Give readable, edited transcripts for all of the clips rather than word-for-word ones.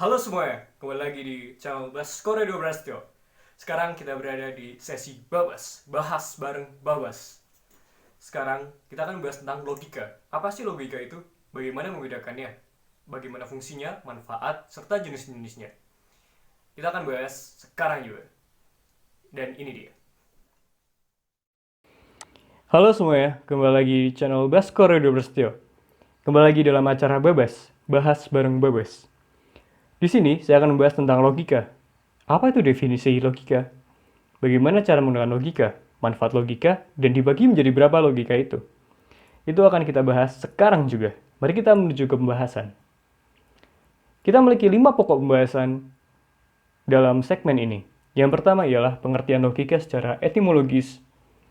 Halo semuanya, kembali lagi di channel Baskoro 12 Tio. Sekarang kita berada di sesi Babas, bahas bareng Babas. Sekarang kita akan membahas tentang logika. Apa sih logika itu? Bagaimana membedakannya? Bagaimana fungsinya, manfaat, serta jenis-jenisnya? Kita akan bahas sekarang juga. Dan ini dia. Halo semuanya, kembali lagi di channel Baskoro 12 Tio. Kembali lagi dalam acara Babas, bahas bareng Babas. Di sini saya akan membahas tentang logika. Apa itu definisi logika? Bagaimana cara menggunakan logika, manfaat logika, dan dibagi menjadi berapa logika itu? Itu akan kita bahas sekarang juga. Mari kita menuju ke pembahasan. Kita memiliki 5 pokok pembahasan dalam segmen ini. Yang pertama ialah pengertian logika secara etimologis.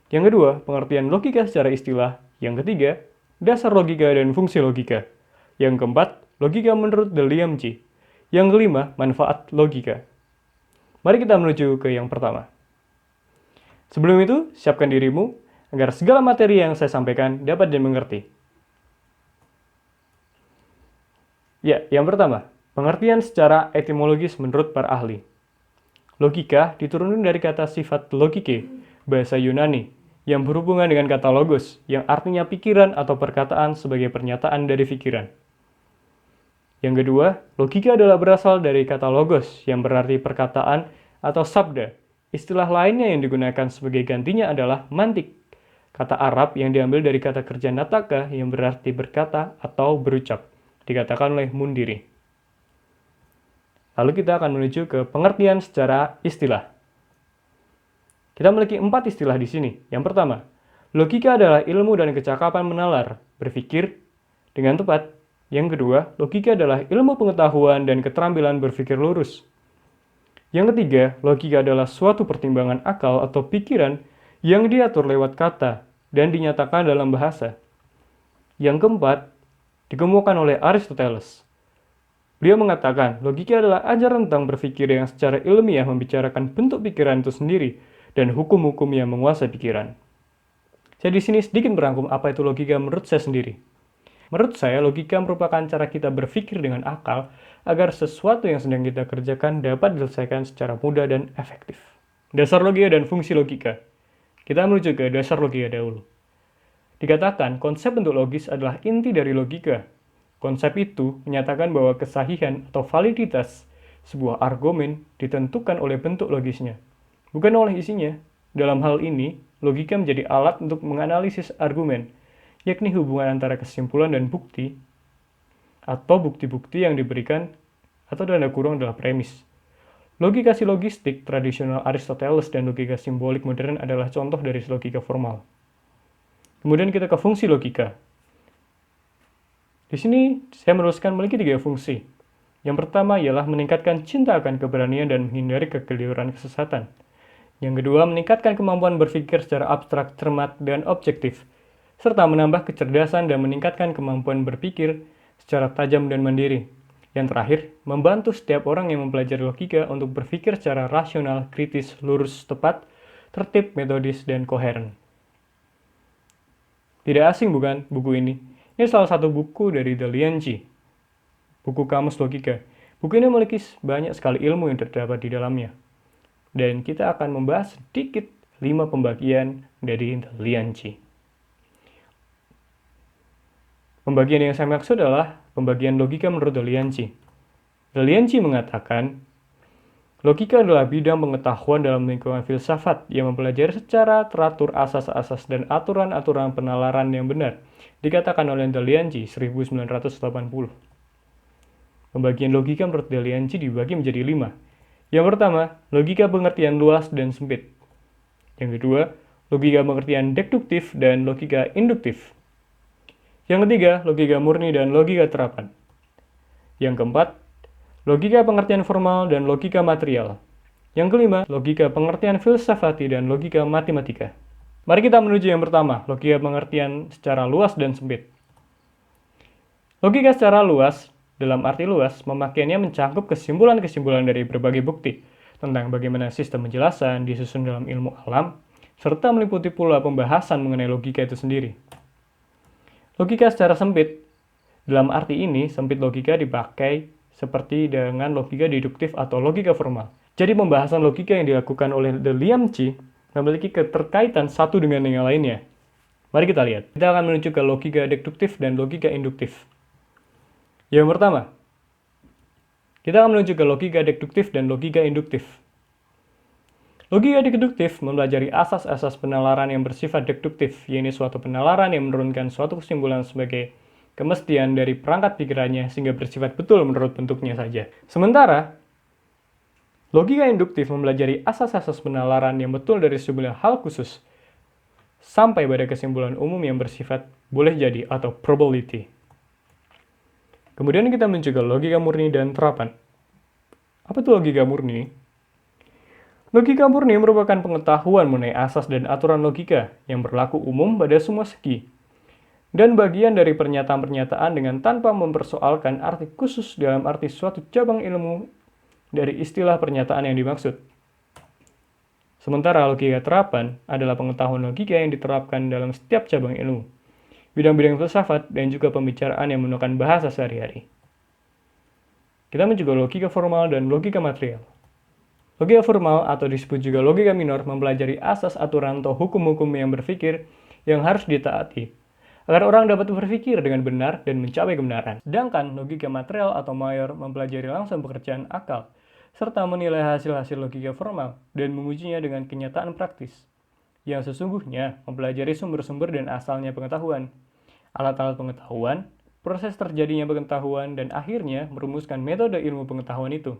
Yang kedua, pengertian logika secara istilah. Yang ketiga, dasar logika dan fungsi logika. Yang keempat, logika menurut Deliamji. Yang kelima, manfaat logika. Mari kita menuju ke yang pertama. Sebelum itu, siapkan dirimu agar segala materi yang saya sampaikan dapat dimengerti. Ya, yang pertama, pengertian secara etimologis menurut para ahli. Logika diturunkan dari kata sifat logike, bahasa Yunani, yang berhubungan dengan kata logos, yang artinya pikiran atau perkataan sebagai pernyataan dari pikiran. Yang kedua, logika adalah berasal dari kata logos, yang berarti perkataan atau sabda. Istilah lainnya yang digunakan sebagai gantinya adalah mantik, kata Arab yang diambil dari kata kerja nataka yang berarti berkata atau berucap, dikatakan oleh Mundiri. Lalu kita akan menuju ke pengertian secara istilah. Kita memiliki 4 istilah di sini. Yang pertama, logika adalah ilmu dan kecakapan menalar, berpikir dengan tepat. Yang kedua, logika adalah ilmu pengetahuan dan keterampilan berpikir lurus. Yang ketiga, logika adalah suatu pertimbangan akal atau pikiran yang diatur lewat kata dan dinyatakan dalam bahasa. Yang keempat, dikemukakan oleh Aristoteles. Beliau mengatakan, logika adalah ajaran tentang berpikir yang secara ilmiah membicarakan bentuk pikiran itu sendiri dan hukum-hukum yang menguasai pikiran. Saya di sini sedikit merangkum apa itu logika menurut saya sendiri. Menurut saya, logika merupakan cara kita berpikir dengan akal agar sesuatu yang sedang kita kerjakan dapat diselesaikan secara mudah dan efektif. Dasar logika dan fungsi logika. Kita menuju ke dasar logika dahulu. Dikatakan, konsep bentuk logis adalah inti dari logika. Konsep itu menyatakan bahwa kesahihan atau validitas sebuah argumen ditentukan oleh bentuk logisnya, bukan oleh isinya. Dalam hal ini, logika menjadi alat untuk menganalisis argumen, yakni hubungan antara kesimpulan dan bukti, atau bukti-bukti yang diberikan, atau tanda kurung adalah premis. Logika silogistik tradisional Aristoteles dan logika simbolik modern adalah contoh dari logika formal. Kemudian kita ke fungsi logika. Di sini saya menuliskan memiliki 3 fungsi. Yang pertama ialah meningkatkan cinta akan keberanian dan menghindari kekeliruan kesesatan. Yang kedua, meningkatkan kemampuan berpikir secara abstrak, cermat, dan objektif, serta menambah kecerdasan dan meningkatkan kemampuan berpikir secara tajam dan mandiri. Yang terakhir, membantu setiap orang yang mempelajari logika untuk berpikir secara rasional, kritis, lurus, tepat, tertib, metodis, dan koheren. Tidak asing bukan buku ini? Ini salah satu buku dari Delianji, buku Kamus Logika. Buku ini memiliki banyak sekali ilmu yang terdapat di dalamnya. Dan kita akan membahas sedikit 5 pembagian dari Delianji. Pembagian yang saya maksud adalah pembagian logika menurut Delianji. Delianji mengatakan, logika adalah bidang pengetahuan dalam lingkungan filsafat yang mempelajari secara teratur asas-asas dan aturan-aturan penalaran yang benar, dikatakan oleh Delianji 1980. Pembagian logika menurut Delianji dibagi menjadi 5. Yang pertama, logika pengertian luas dan sempit. Yang kedua, logika pengertian deduktif dan logika induktif. Yang ketiga, logika murni dan logika terapan. Yang keempat, logika pengertian formal dan logika material. Yang kelima, logika pengertian filsafati dan logika matematika. Mari kita menuju yang pertama, logika pengertian secara luas dan sempit. Logika secara luas, dalam arti luas, pemakaiannya mencakup kesimpulan-kesimpulan dari berbagai bukti tentang bagaimana sistem penjelasan disusun dalam ilmu alam, serta meliputi pula pembahasan mengenai logika itu sendiri. Logika secara sempit, dalam arti ini, sempit logika dipakai seperti dengan logika deduktif atau logika formal. Jadi pembahasan logika yang dilakukan oleh The Liamchi memiliki keterkaitan satu dengan yang lainnya. Mari kita lihat. Kita akan menuju ke logika deduktif dan logika induktif. Yang pertama, kita akan menuju ke logika deduktif dan logika induktif. Logika deduktif mempelajari asas-asas penalaran yang bersifat deduktif, yaitu suatu penalaran yang menurunkan suatu kesimpulan sebagai kemestian dari perangkat pikirannya sehingga bersifat betul menurut bentuknya saja. Sementara, logika induktif mempelajari asas-asas penalaran yang betul dari sejumlah hal khusus, sampai pada kesimpulan umum yang bersifat boleh jadi atau probability. Kemudian kita menuju ke logika murni dan terapan. Apa itu logika murni? Logika murni merupakan pengetahuan mengenai asas dan aturan logika yang berlaku umum pada semua segi, dan bagian dari pernyataan-pernyataan dengan tanpa mempersoalkan arti khusus dalam arti suatu cabang ilmu dari istilah pernyataan yang dimaksud. Sementara logika terapan adalah pengetahuan logika yang diterapkan dalam setiap cabang ilmu, bidang-bidang filsafat, dan juga pembicaraan yang menggunakan bahasa sehari-hari. Kita menuju ke logika formal dan logika material. Logika formal atau disebut juga logika minor mempelajari asas aturan atau hukum-hukum yang berpikir yang harus ditaati agar orang dapat berpikir dengan benar dan mencapai kebenaran. Sedangkan logika material atau mayor mempelajari langsung pekerjaan akal serta menilai hasil-hasil logika formal dan mengujinya dengan kenyataan praktis yang sesungguhnya mempelajari sumber-sumber dan asalnya pengetahuan, alat-alat pengetahuan, proses terjadinya pengetahuan, dan akhirnya merumuskan metode ilmu pengetahuan itu.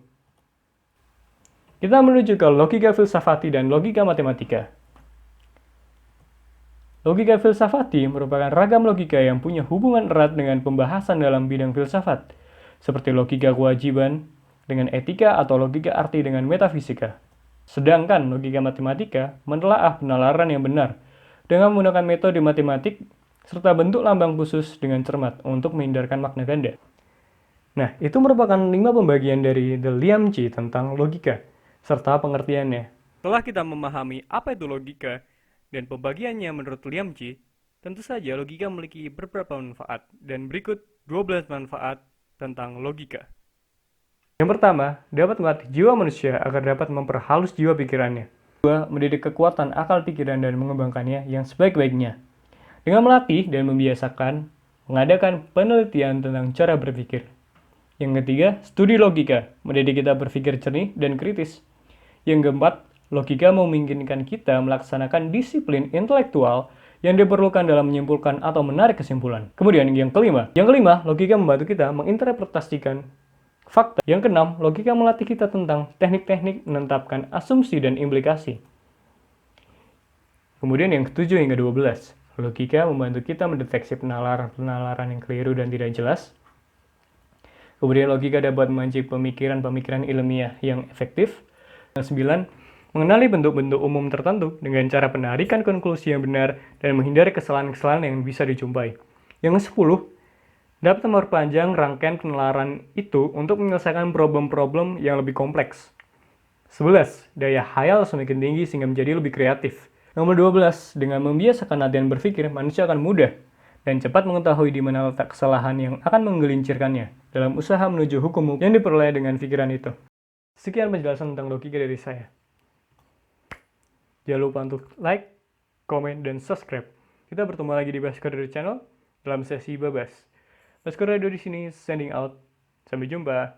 Kita menuju ke logika filsafati dan logika matematika. Logika filsafati merupakan ragam logika yang punya hubungan erat dengan pembahasan dalam bidang filsafat, seperti logika kewajiban dengan etika atau logika arti dengan metafisika. Sedangkan logika matematika menelaah penalaran yang benar dengan menggunakan metode matematik serta bentuk lambang khusus dengan cermat untuk menghindarkan makna ganda. Nah, itu merupakan 5 pembagian dari The Liamchi tentang logika serta pengertiannya. Setelah kita memahami apa itu logika dan pembagiannya menurut Liamchi, tentu saja logika memiliki beberapa manfaat, dan berikut 12 manfaat tentang logika. Yang pertama, dapat melatih jiwa manusia agar dapat memperhalus jiwa pikirannya. Kedua, mendidik kekuatan akal pikiran dan mengembangkannya yang sebaik-baiknya. Dengan melatih dan membiasakan mengadakan penelitian tentang cara berpikir. Yang ketiga, studi logika, mendidik kita berpikir jernih dan kritis. Yang keempat, logika memungkinkan kita melaksanakan disiplin intelektual yang diperlukan dalam menyimpulkan atau menarik kesimpulan. Kemudian yang kelima, logika membantu kita menginterpretasikan fakta. Yang keenam, logika melatih kita tentang teknik-teknik menetapkan asumsi dan implikasi. Kemudian yang ketujuh hingga 12, logika membantu kita mendeteksi penalaran yang keliru dan tidak jelas. Kemudian logika dapat memancing pemikiran-pemikiran ilmiah yang efektif. Yang 9, mengenali bentuk-bentuk umum tertentu dengan cara penarikan konklusi yang benar dan menghindari kesalahan-kesalahan yang bisa dijumpai. Yang 10, dapat memperpanjang rangkaian penalaran itu untuk menyelesaikan problem-problem yang lebih kompleks. 11, daya khayal semakin tinggi sehingga menjadi lebih kreatif. Nomor 12, dengan membiasakan latihan berpikir, manusia akan mudah dan cepat mengetahui di mana letak kesalahan yang akan menggelincirkannya dalam usaha menuju hukum yang diperoleh dengan pikiran itu. Sekian penjelasan tentang logika dari saya. Jangan lupa untuk like, komen, dan subscribe. Kita bertemu lagi di Baskor Radio Channel dalam sesi Babas. Baskor Radio di sini, sending out. Sampai jumpa.